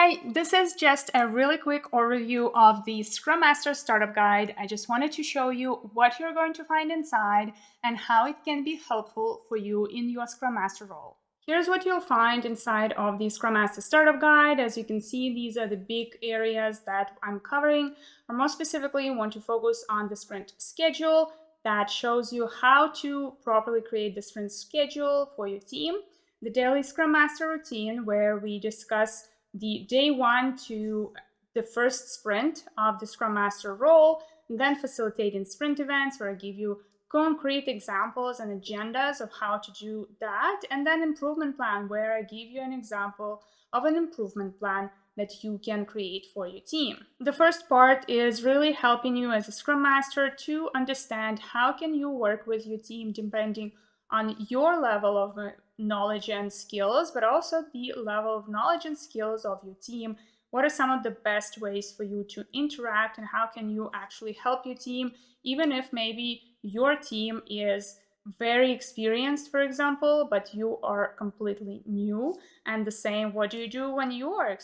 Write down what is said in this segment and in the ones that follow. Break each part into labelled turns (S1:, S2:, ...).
S1: Hi, this is just a really quick overview of the Scrum Master Startup Guide. I just wanted to show you what you're going to find inside and how it can be helpful for you in your Scrum Master role. Here's what you'll find inside of the Scrum Master Startup Guide. As you can see, these are the big areas that I'm covering, or more specifically, I want to focus on the sprint schedule that shows you how to properly create the sprint schedule for your team, the daily Scrum Master routine, where we discuss the day one to the first sprint of the Scrum Master role, and then facilitating sprint events where I give you concrete examples and agendas of how to do that, and then improvement plan where I give you an example of an improvement plan that you can create for your team. The first part is really helping you as a Scrum Master to understand how can you work with your team depending on your level of knowledge and skills, but also the level of knowledge and skills of your team. What are some of the best ways for you to interact, and how can you actually help your team, even if maybe your team is very experienced, for example, but you are completely new? And the same, what do you do when you are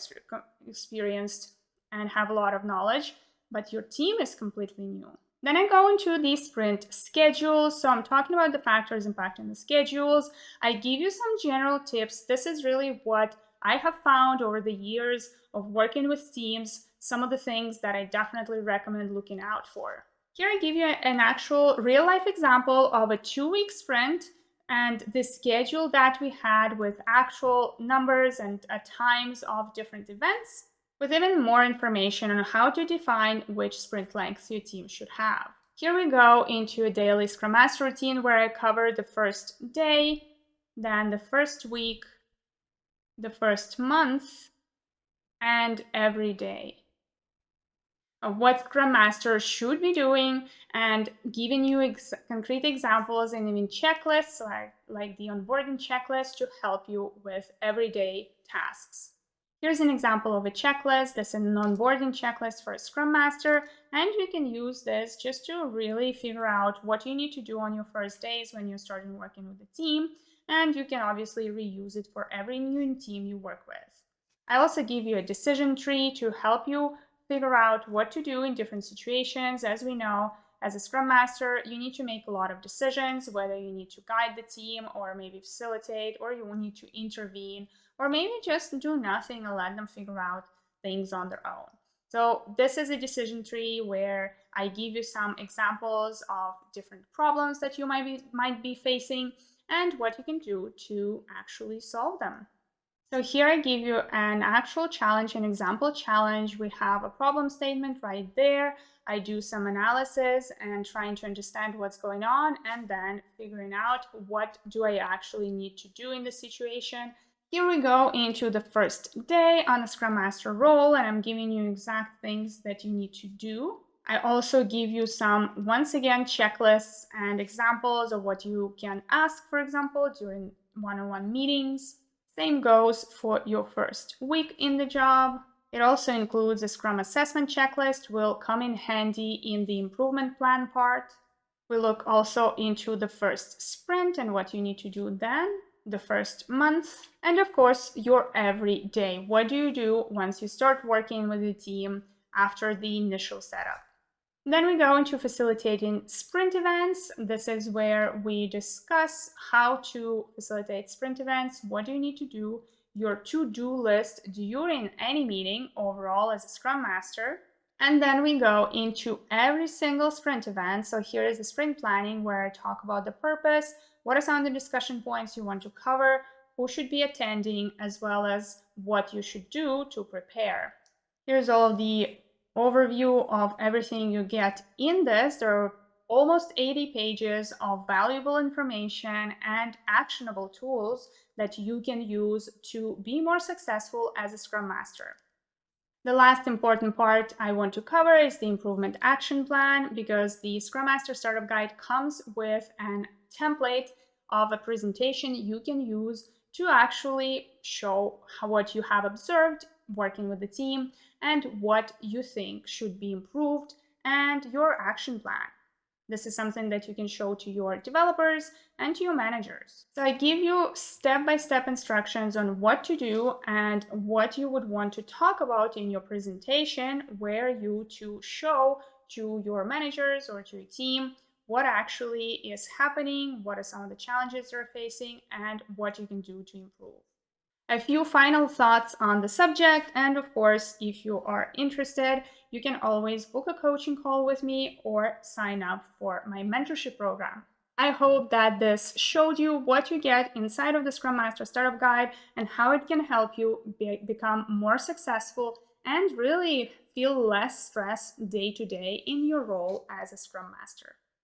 S1: experienced and have a lot of knowledge, but your team is completely new? Then I go into the sprint schedules. So I'm talking about the factors impacting the schedules. I give you some general tips. This is really what I have found over the years of working with teams, some of the things that I definitely recommend looking out for. Here I give you an actual real life example of a 2-week sprint and the schedule that we had with actual numbers and times of different events, with even more information on how to define which sprint length your team should have. Here we go into a daily Scrum Master routine where I cover the first day, then the first week, the first month, and every day of what Scrum Master should be doing, and giving you concrete examples and even checklists like the onboarding checklist to help you with everyday tasks. Here's an example of a checklist. This is an onboarding checklist for a Scrum Master, and you can use this just to really figure out what you need to do on your first days when you're starting working with the team, and you can obviously reuse it for every new team you work with. I also give you a decision tree to help you figure out what to do in different situations. As we know, as a Scrum Master, you need to make a lot of decisions, whether you need to guide the team or maybe facilitate, or you will need to intervene, or maybe just do nothing and let them figure out things on their own. So this is a decision tree where I give you some examples of different problems that you might be facing and what you can do to actually solve them. So here I give you an actual challenge, an example challenge. We have a problem statement right there. I do some analysis and trying to understand what's going on, and then figuring out what do I actually need to do in this situation. Here we go into the first day on the Scrum Master role, and I'm giving you exact things that you need to do. I also give you some, once again, checklists and examples of what you can ask, for example, during one-on-one meetings. Same goes for your first week in the job. It also includes a Scrum assessment checklist, will come in handy in the improvement plan part. We look also into the first sprint and what you need to do then, the first month, and of course your every day. What do you do once you start working with the team after the initial setup? Then we go into facilitating sprint events. This is where we discuss how to facilitate sprint events. What do you need to do? Your to-do list during any meeting overall as a Scrum Master. And then we go into every single sprint event. So here is the sprint planning where I talk about the purpose, what are some of the discussion points you want to cover, who should be attending, as well as what you should do to prepare. Here's all of the overview of everything you get in this. There are almost 80 pages of valuable information and actionable tools that you can use to be more successful as a Scrum Master. The last important part I want to cover is the improvement action plan, because the Scrum Master Startup Guide comes with a template of a presentation you can use to actually show what you have observed working with the team and what you think should be improved and your action plan. This is something that you can show to your developers and to your managers. So I give you step-by-step instructions on what to do and what you would want to talk about in your presentation, where you to show to your managers or to your team what actually is happening, what are some of the challenges you're facing, and what you can do to improve. A few final thoughts on the subject, and of course, if you are interested, you can always book a coaching call with me or sign up for my mentorship program. I hope that this showed you what you get inside of the Scrum Master Startup Guide and how it can help you become more successful and really feel less stress day to day in your role as a Scrum Master.